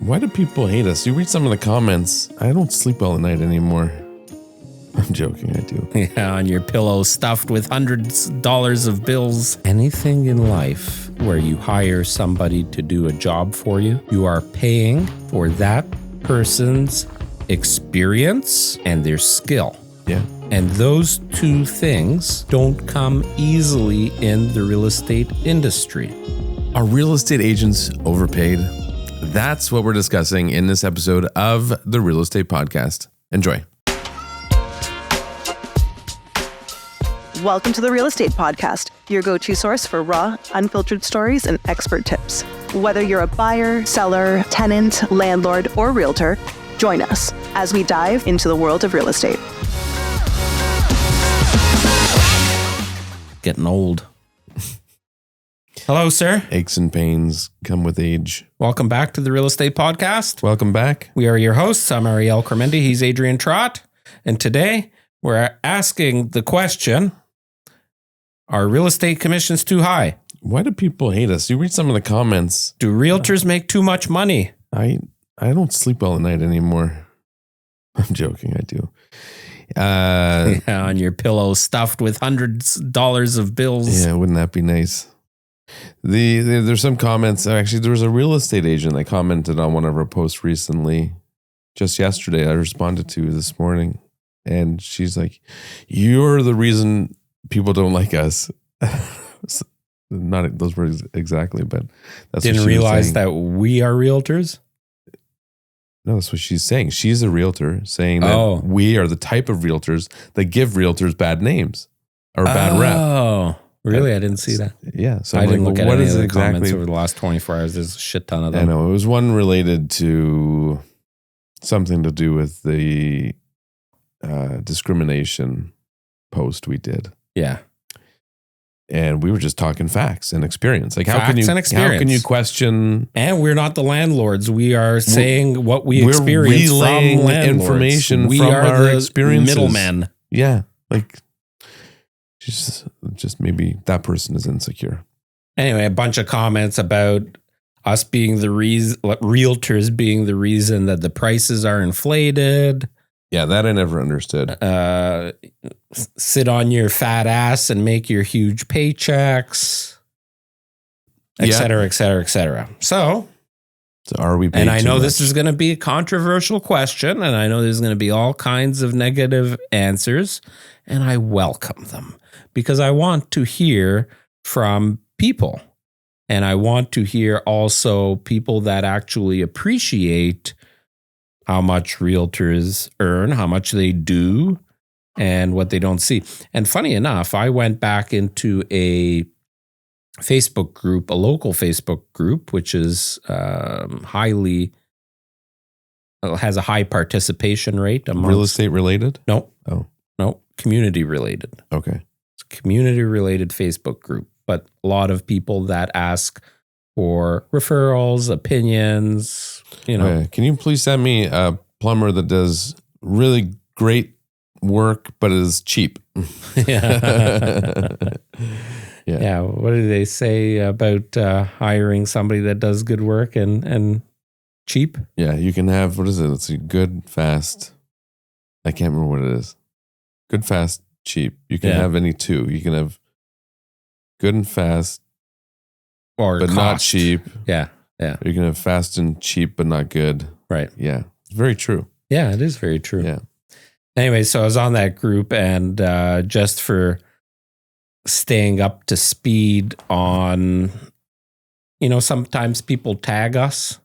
Why do people hate us? You read some of the comments. I don't sleep well at night anymore. I'm joking, I do. Yeah, on your pillow stuffed with hundreds of dollars of bills. Anything in life where you hire somebody to do a job for you, you are paying for that person's experience and their skill. Yeah. And those two things don't come easily in the real estate industry. Are real estate agents overpaid? That's what we're discussing in this episode of the Real Estate Podcast. Enjoy. Welcome to the Real Estate Podcast, your go-to source for raw, unfiltered stories and expert tips. Whether you're a buyer, seller, tenant, landlord, or realtor, join us as we dive into the world of real estate. Getting old. Hello, sir. Aches and pains come with age. Welcome back to the Real Estate Podcast. Welcome back. We are your hosts. I'm Ariel Kormendy. He's Adrian Trott. And today we're asking the question, are real estate commissions too high? Why do people hate us? You read some of the comments. Do realtors make too much money? I don't sleep well at night anymore. I'm joking, I do. Yeah, on your pillow stuffed with hundreds of dollars of bills. Yeah, wouldn't that be nice? There's some comments. Actually, there was a real estate agent that commented on one of our posts recently. Just yesterday, I responded to this morning. And she's like, you're the reason people don't like us. Not those words exactly, but that's Didn't what she realize was that we are realtors? No, that's what she's saying. She's a realtor saying that we are the type of realtors that give realtors bad names or bad rep. Oh, really? I didn't see that. Yeah. So I didn't look at what any is of the exactly comments over the last 24 hours. There's a shit ton of them. I know. It was one related to something to do with the discrimination post we did. Yeah. And we were just talking facts and experience. Like, how can you question? And we're not the landlords. We are saying what we experience from relaying landlords. Information we from are our the experiences. middlemen. Yeah. Like, just maybe that person is insecure. Anyway, a bunch of comments about us being the reason, realtors being the reason that the prices are inflated. Yeah, that I never understood. Sit on your fat ass and make your huge paychecks, et cetera, et cetera, et cetera. So are we paid and I know too this much? is going to be a controversial question, and I know there's going to be all kinds of negative answers, and I welcome them because I want to hear from people, and I want to hear also people that actually appreciate how much realtors earn, how much they do, and what they don't see. And funny enough, I went back into a Facebook group, a local Facebook group, which is has a high participation rate. Real estate related? No. Oh. No, community related. Okay. It's a community related Facebook group, but a lot of people that ask for referrals, opinions, you know. Okay. Can you please send me a plumber that does really great work, but is cheap? Yeah. Yeah. What do they say about hiring somebody that does good work and cheap? Yeah. You can have, what is it? It's a good, fast. I can't remember what it is. Good, fast, cheap. You can have any two. You can have good and fast, or but cost. not cheap. Yeah. Yeah. You can have fast and cheap, but not good. Right. Yeah. It's very true. Yeah, it is very true. Yeah. Anyway, so I was on that group, and just for staying up to speed on, you know, sometimes people tag us.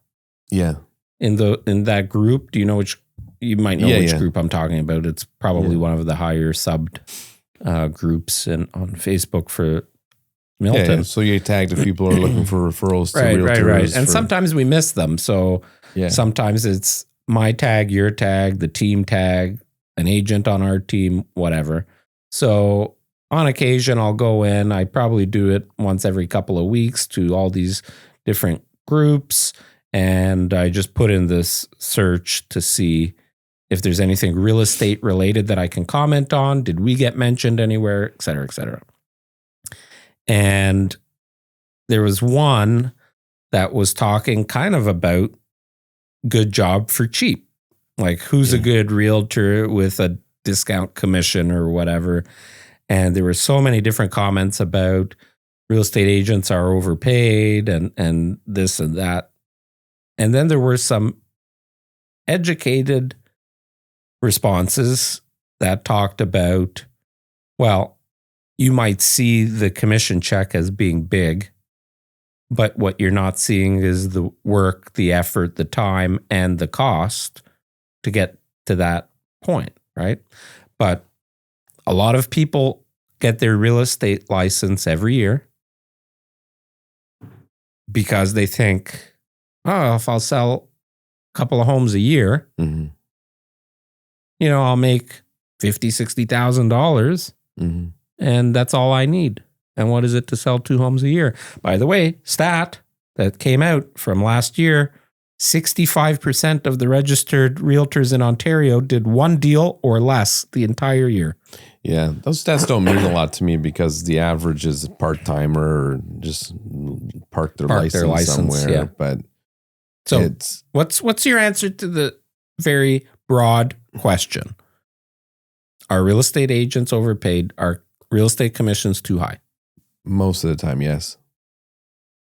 Yeah. In that group. Do you know which? You might know which group I'm talking about. It's probably one of the higher subbed groups on Facebook for Milton. Yeah, so you tagged if people are looking for referrals to realtors. Right. And sometimes we miss them. So sometimes it's my tag, your tag, the team tag, an agent on our team, whatever. So on occasion, I'll go in. I probably do it once every couple of weeks to all these different groups. And I just put in this search to see if there's anything real estate related that I can comment on. Did we get mentioned anywhere, et cetera, et cetera. And there was one that was talking kind of about good job for cheap. Like, who's a good realtor with a discount commission or whatever? And there were so many different comments about real estate agents are overpaid and this and that. And then there were some educated responses that talked about, well, you might see the commission check as being big, but what you're not seeing is the work, the effort, the time, and the cost to get to that point, right? But a lot of people get their real estate license every year because they think, oh, if I'll sell a couple of homes a year, I'll make $50,000, $60,000, and that's all I need. And what is it to sell 2 homes a year? By the way, stat that came out from last year, 65% of the registered realtors in Ontario did 1 deal or less the entire year. Yeah, those stats don't mean a lot to me because the average is part-timer or just park their license somewhere. Yeah. But so what's your answer to the very broad question? Are real estate agents overpaid? Are real estate commissions too high? Most of the time, yes.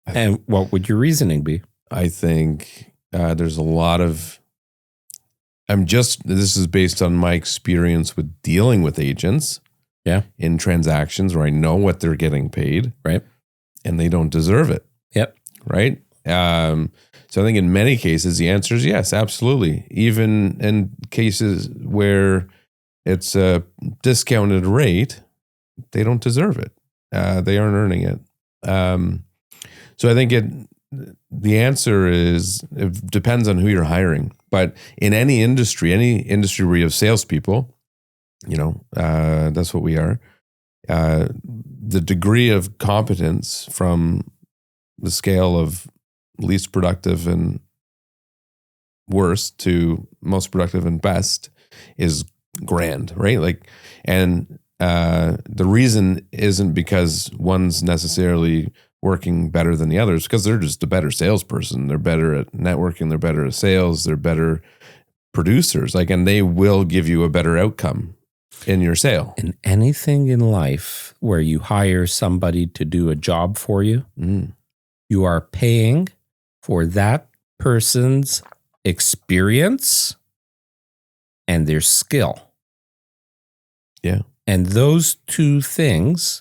And what would your reasoning be? I think there's a lot of, this is based on my experience with dealing with agents in transactions where I know what they're getting paid. Right. And they don't deserve it. Yep. Right. So I think in many cases, the answer is yes, absolutely. Even in cases where it's a discounted rate, they don't deserve it. They aren't earning it. So I think the answer is, it depends on who you're hiring. But in any industry where you have salespeople, that's what we are. The degree of competence from the scale of least productive and worst to most productive and best is grand, right? Like, and the reason isn't because one's necessarily working better than the others, because they're just a better salesperson. They're better at networking. They're better at sales. They're better producers. Like, and they will give you a better outcome in your sale. In anything in life where you hire somebody to do a job for you, you are paying for that person's experience and their skill. Yeah. And those two things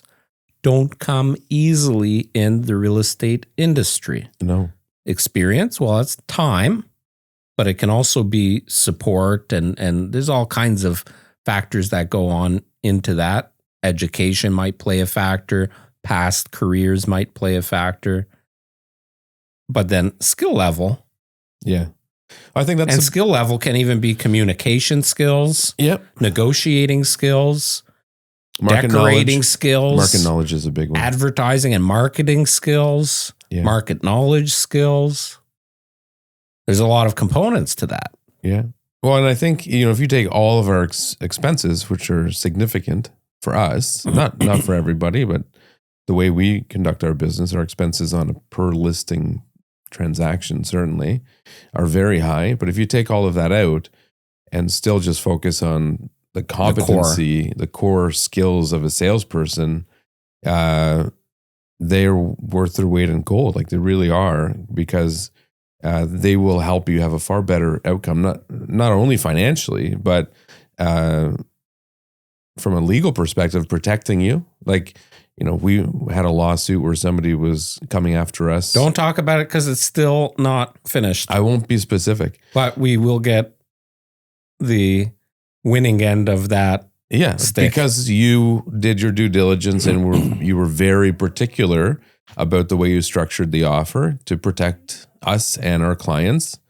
don't come easily in the real estate industry. No. Experience, well, it's time, but it can also be support and there's all kinds of factors that go on into that. Education might play a factor, past careers might play a factor. But then skill level. Yeah. I think that's skill level can even be communication skills. Yep. Negotiating skills. Market decorating knowledge. skills. Market knowledge is a big one. Advertising and marketing skills. Yeah. Market knowledge skills. There's a lot of components to that. Yeah. Well, and I think, if you take all of our expenses, which are significant for us, not for everybody, but the way we conduct our business, our expenses on a per listing transaction certainly are very high. But if you take all of that out and still just focus on the competency, the core skills of a salesperson, they're worth their weight in gold. Like, they really are, because they will help you have a far better outcome, not only financially, but from a legal perspective, protecting you. Like, we had a lawsuit where somebody was coming after us. Don't talk about it because it's still not finished. I won't be specific. But we will get the winning end of that. Yeah, stick. Because you did your due diligence and you were very particular about the way you structured the offer to protect us and our clients.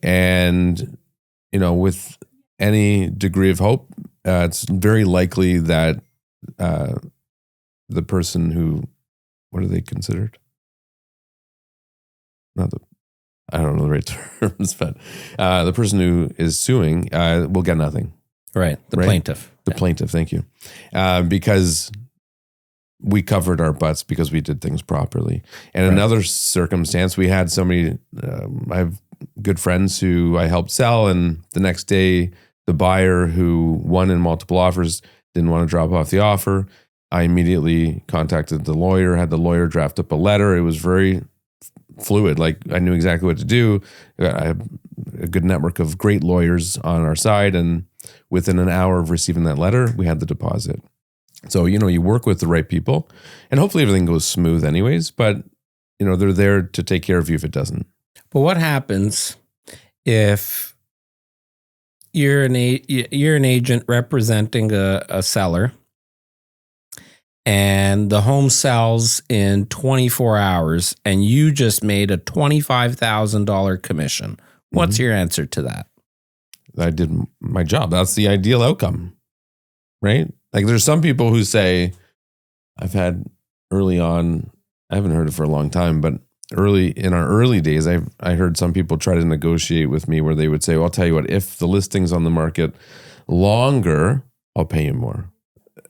And, with any degree of hope, it's very likely that the person who, what are they considered? I don't know the right terms, but the person who is suing will get nothing. Right. The plaintiff. The plaintiff, thank you. Because we covered our butts because we did things properly. And another circumstance, we had somebody, I've good friends who I helped sell, and the next day, the buyer who won in multiple offers didn't want to drop off the offer. I immediately contacted the lawyer, had the lawyer draft up a letter. It was very fluid. Like I knew exactly what to do. I have a good network of great lawyers on our side. And within an hour of receiving that letter, we had the deposit. So, you work with the right people and hopefully everything goes smooth anyways, but they're there to take care of you if it doesn't. But what happens if you're an agent representing a seller and the home sells in 24 hours and you just made a $25,000 commission? What's your answer to that? I did my job. That's the ideal outcome, right? Like there's some people who say, I've had early on, I haven't heard it for a long time, but in our early days, I heard some people try to negotiate with me where they would say, well, I'll tell you what, if the listing's on the market longer, I'll pay you more.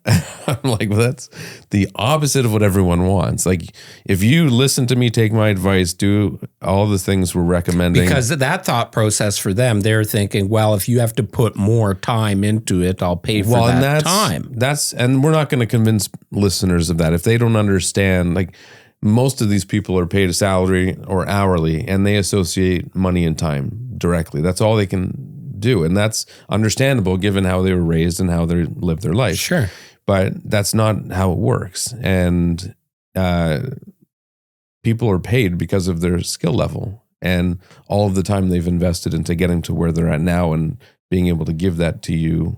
I'm like, well, that's the opposite of what everyone wants. Like, if you listen to me, take my advice, do all the things we're recommending. Because that thought process for them, they're thinking, well, if you have to put more time into it, I'll pay for that time. And we're not going to convince listeners of that. If they don't understand, like most of these people are paid a salary or hourly, and they associate money and time directly. That's all they can do. And that's understandable given how they were raised and how they lived their life. Sure. But that's not how it works. And people are paid because of their skill level and all of the time they've invested into getting to where they're at now and being able to give that to you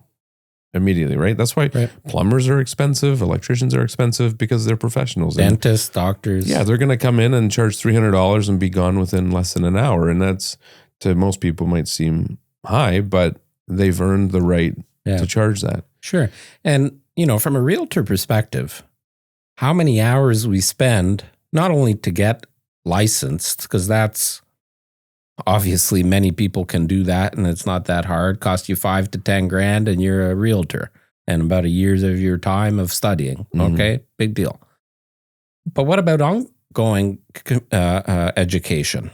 immediately, right? That's why plumbers are expensive, electricians are expensive because they're professionals. Dentists, doctors. Yeah, they're going to come in and charge $300 and be gone within less than an hour. And that's, to most people, might seem high, but they've earned the right to charge that. Sure. And from a realtor perspective, how many hours we spend not only to get licensed, because that's obviously many people can do that and it's not that hard, cost you $5,000 to $10,000 and you're a realtor and about a year of your time of studying. Okay. Big deal. But what about ongoing education?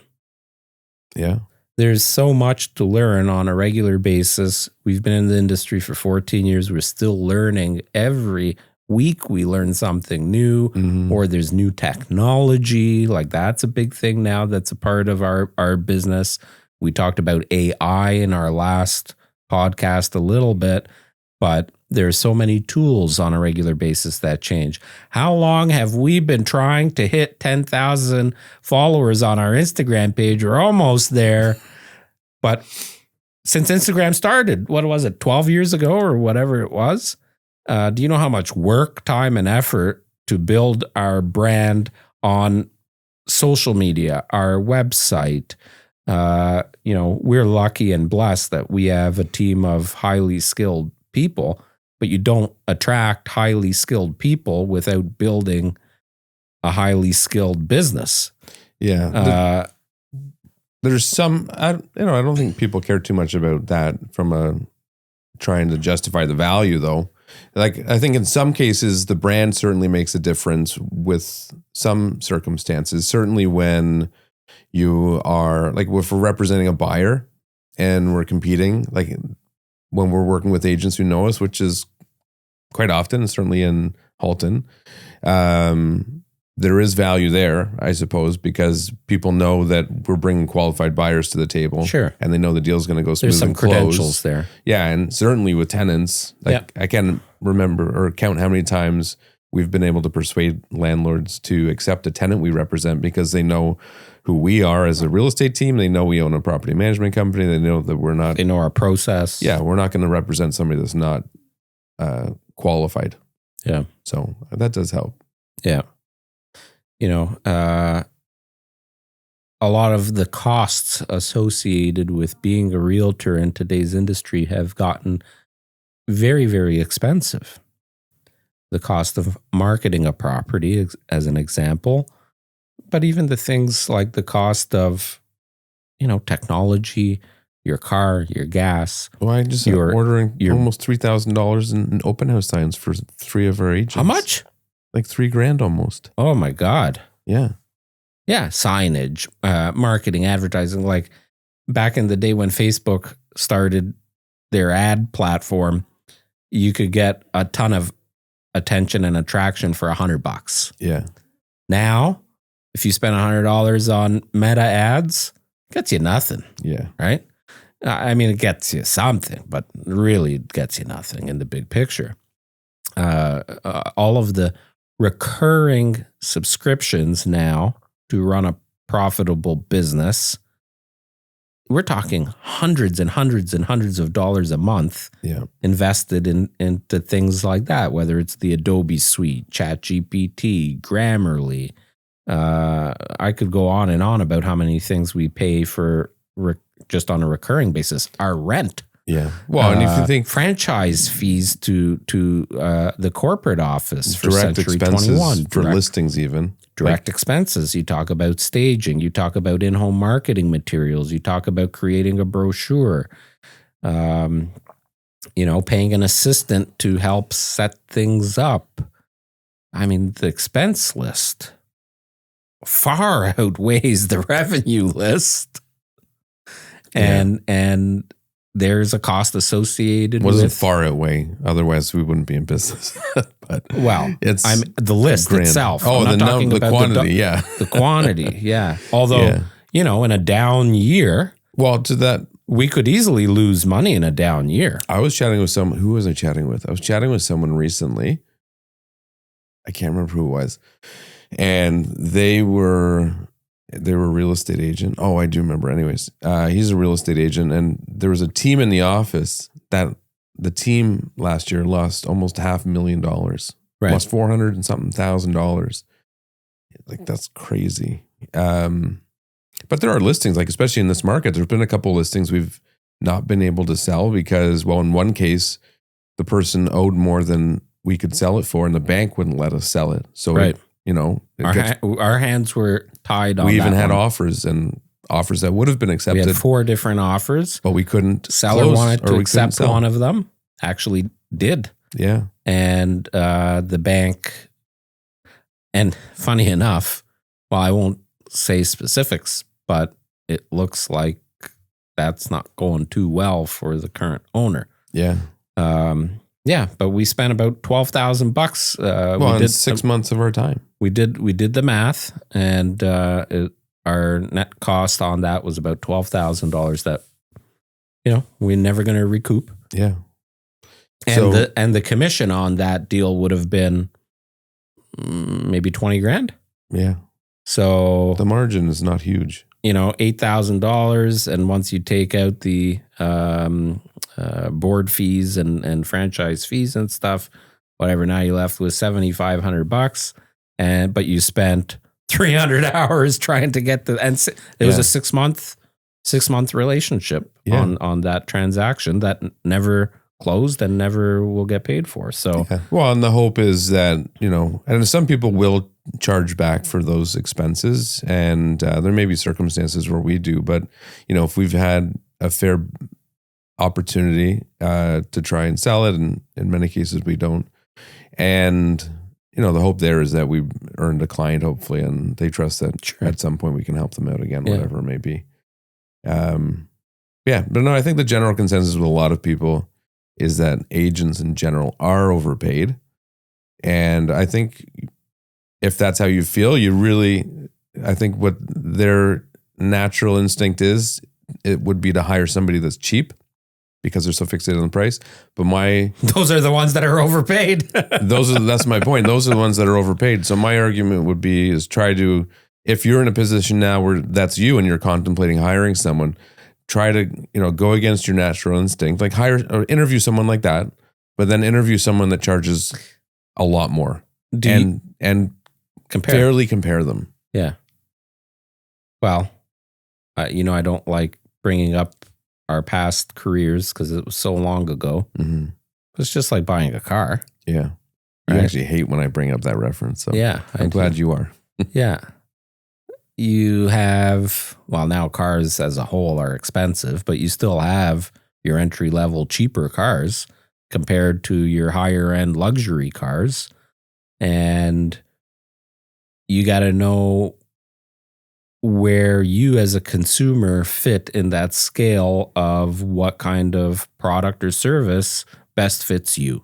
Yeah. There's so much to learn on a regular basis. We've been in the industry for 14 years. We're still learning. Every week we learn something new, or there's new technology. Like that's a big thing now that's a part of our business. We talked about AI in our last podcast a little bit, but there's so many tools on a regular basis that change. How long have we been trying to hit 10,000 followers on our Instagram page? We're almost there. But since Instagram started, what was it, 12 years ago or whatever it was? Do you know how much work, time, and effort to build our brand on social media, our website? We're lucky and blessed that we have a team of highly skilled people, but you don't attract highly skilled people without building a highly skilled business. Yeah. There's some, I don't think people care too much about that from trying to justify the value though. Like, I think in some cases, the brand certainly makes a difference with some circumstances. Certainly when you are, like, if we're representing a buyer and we're competing, like when we're working with agents who know us, which is quite often, certainly in Halton, there is value there, I suppose, because people know that we're bringing qualified buyers to the table. Sure. And they know the deal's going to go smooth. There's some and close. credentials there. Yeah. And certainly with tenants, I can't remember or count how many times we've been able to persuade landlords to accept a tenant we represent because they know who we are as a real estate team. They know we own a property management company. They know that we're not. They know our process. Yeah. We're not going to represent somebody that's not qualified. Yeah. So that does help. Yeah. A lot of the costs associated with being a realtor in today's industry have gotten very, very expensive. The cost of marketing a property, as an example, but even the things like the cost of, technology, your car, your gas. Well, I just ordering almost $3,000 in open house signs for 3 of our agents. How much? Like $3,000 almost. Oh my God. Yeah. Yeah. Signage, marketing, advertising. Like back in the day when Facebook started their ad platform, you could get a ton of attention and attraction for $100. Yeah. Now, if you spend $100 on Meta ads, it gets you nothing. Yeah. Right? I mean, it gets you something, but really it gets you nothing in the big picture. All of the recurring subscriptions now to run a profitable business, we're talking hundreds and hundreds and hundreds of dollars a month invested into things like that, whether it's the Adobe Suite, ChatGPT, Grammarly. I could go on and on about how many things we pay for just on a recurring basis. Our rent. Yeah. Well, and if you think franchise fees to the corporate office for direct Century expenses 21, for listings, even direct expenses. You talk about staging. You talk about in-home marketing materials. You talk about creating a brochure. Paying an assistant to help set things up. I mean, the expense list far outweighs the revenue list, and there's a cost associated with it far outweigh. Otherwise, we wouldn't be in business. But it's the list grand. itself. Oh, I'm not talking the about quantity. the quantity. Yeah. Although in a down year, we could easily lose money in a down year. I was chatting with someone. Who was I chatting with? I was chatting with someone recently. I can't remember who it was, and they were a real estate agent. Oh, I do remember. Anyways, he's a real estate agent, and there was a team in the office that the team last year lost almost $500,000. Right. Lost $400 and something thousand. Like, that's crazy. But there are listings, like especially in this market, there's been a couple of listings we've not been able to sell because, well, in one case, the person owed more than we could sell it for, and the bank wouldn't let us sell it. So, our hands were tied on that. We even had offers that would have been accepted. We had 4 different offers, but we couldn't. Seller wanted to accept one of them. Actually, did. Yeah, and the bank. And funny enough, well, I won't say specifics, but it looks like that's not going too well for the current owner. Yeah. But we spent about $12,000. We did 6 months of our time. We did the math, and our net cost on that was about $12,000 that we're never going to recoup. Yeah. And the commission on that deal would have been maybe $20,000. Yeah. So the margin is not huge. $8,000, and once you take out the board fees and franchise fees and stuff, whatever, now you're left with $7,500, but you spent 300 hours trying to get it was a 6 month relationship on that transaction that never closed and never will get paid for. So, well, and the hope is that, and some people will charge back for those expenses, and there may be circumstances where we do, but if we've had a fair opportunity to try and sell it, and in many cases we don't, and the hope there is that we earned a client, hopefully, and they trust that at some point we can help them out again, whatever it may be. But no, I think the general consensus with a lot of people is that agents in general are overpaid, and I think if that's how you feel, I think what their natural instinct is, it would be to hire somebody that's cheap because they're so fixated on the price. But those are the ones that are overpaid. That's my point. Those are the ones that are overpaid. So my argument would be if you're in a position now where that's you and you're contemplating hiring someone, try to, go against your natural instinct, like hire or interview someone like that, but then interview someone that charges a lot more and fairly compare them. Yeah. Well, I don't like bringing up our past careers because it was so long ago. Mm-hmm. It's just like buying a car. Yeah. I actually hate when I bring up that reference. So yeah, I'm glad you are. Yeah. You have, now cars as a whole are expensive, but you still have your entry level cheaper cars compared to your higher end luxury cars. And you got to know where you as a consumer fit in that scale of what kind of product or service best fits you.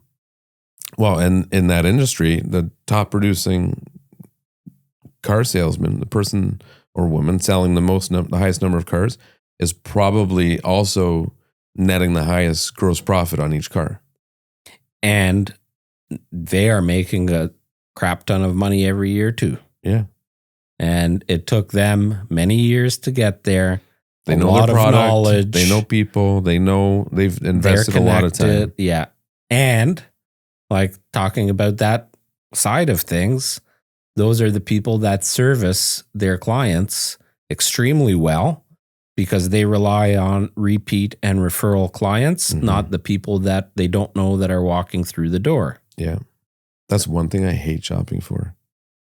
Well, and in that industry, the top producing car salesman, the person or woman selling the highest number of cars, is probably also netting the highest gross profit on each car. And they are making a crap ton of money every year too. Yeah. And it took them many years to get there. They know their product, knowledge. They know people. They know they've invested a lot of time. Yeah. And like talking about that side of things, those are the people that service their clients extremely well because they rely on repeat and referral clients, not the people that they don't know that are walking through the door. Yeah. That's one thing I hate shopping for.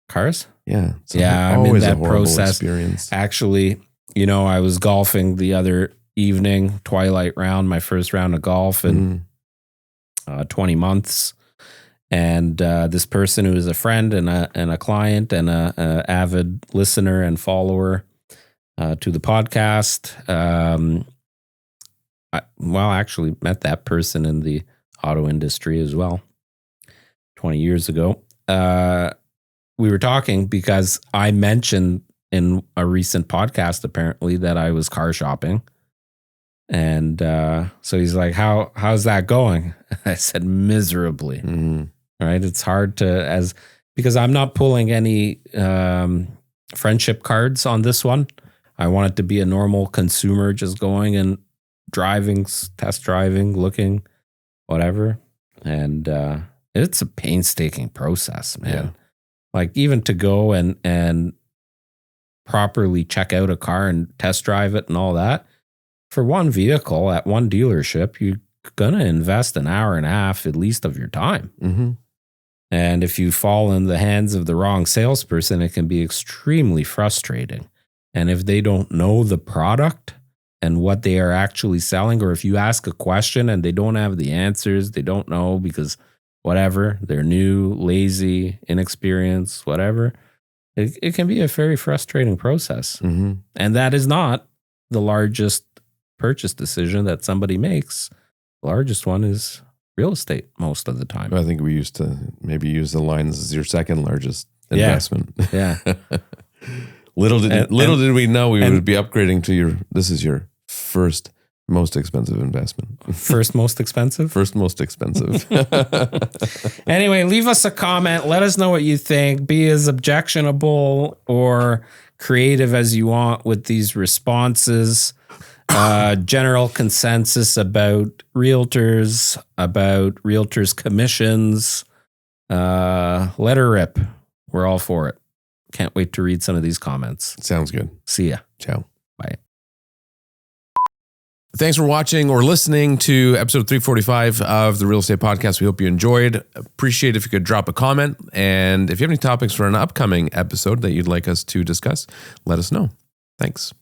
Cars? Yeah. I mean, that process. Experience. Actually, I was golfing the other evening, twilight round, my first round of golf in 20 months. And this person who is a friend and a client and a avid listener and follower to the podcast. I actually met that person in the auto industry as well 20 years ago. We were talking because I mentioned in a recent podcast, apparently, that I was car shopping. And so he's like, how's that going? I said, miserably. Right. It's hard because I'm not pulling any friendship cards on this one. I want it to be a normal consumer just going and driving, test driving, looking, whatever. And it's a painstaking process, man. Yeah. Like even to go and properly check out a car and test drive it and all that. For one vehicle at one dealership, you're going to invest an hour and a half at least of your time. And if you fall in the hands of the wrong salesperson, it can be extremely frustrating. And if they don't know the product and what they are actually selling, or if you ask a question and they don't have the answers, they don't know because whatever, they're new, lazy, inexperienced, whatever, it can be a very frustrating process. And that is not the largest purchase decision that somebody makes. The largest one is real estate most of the time. I think we used to maybe use the line, this is your second largest investment. Yeah. Little did we know we would be upgrading to this is your first most expensive investment. First most expensive? First most expensive. Anyway, leave us a comment. Let us know what you think. Be as objectionable or creative as you want with these responses. General consensus about realtors commissions. Let her rip. We're all for it. Can't wait to read some of these comments. Sounds good. See ya. Ciao. Bye. Thanks for watching or listening to episode 345 of the Real Estate Podcast. We hope you enjoyed. Appreciate if you could drop a comment. And if you have any topics for an upcoming episode that you'd like us to discuss, let us know. Thanks.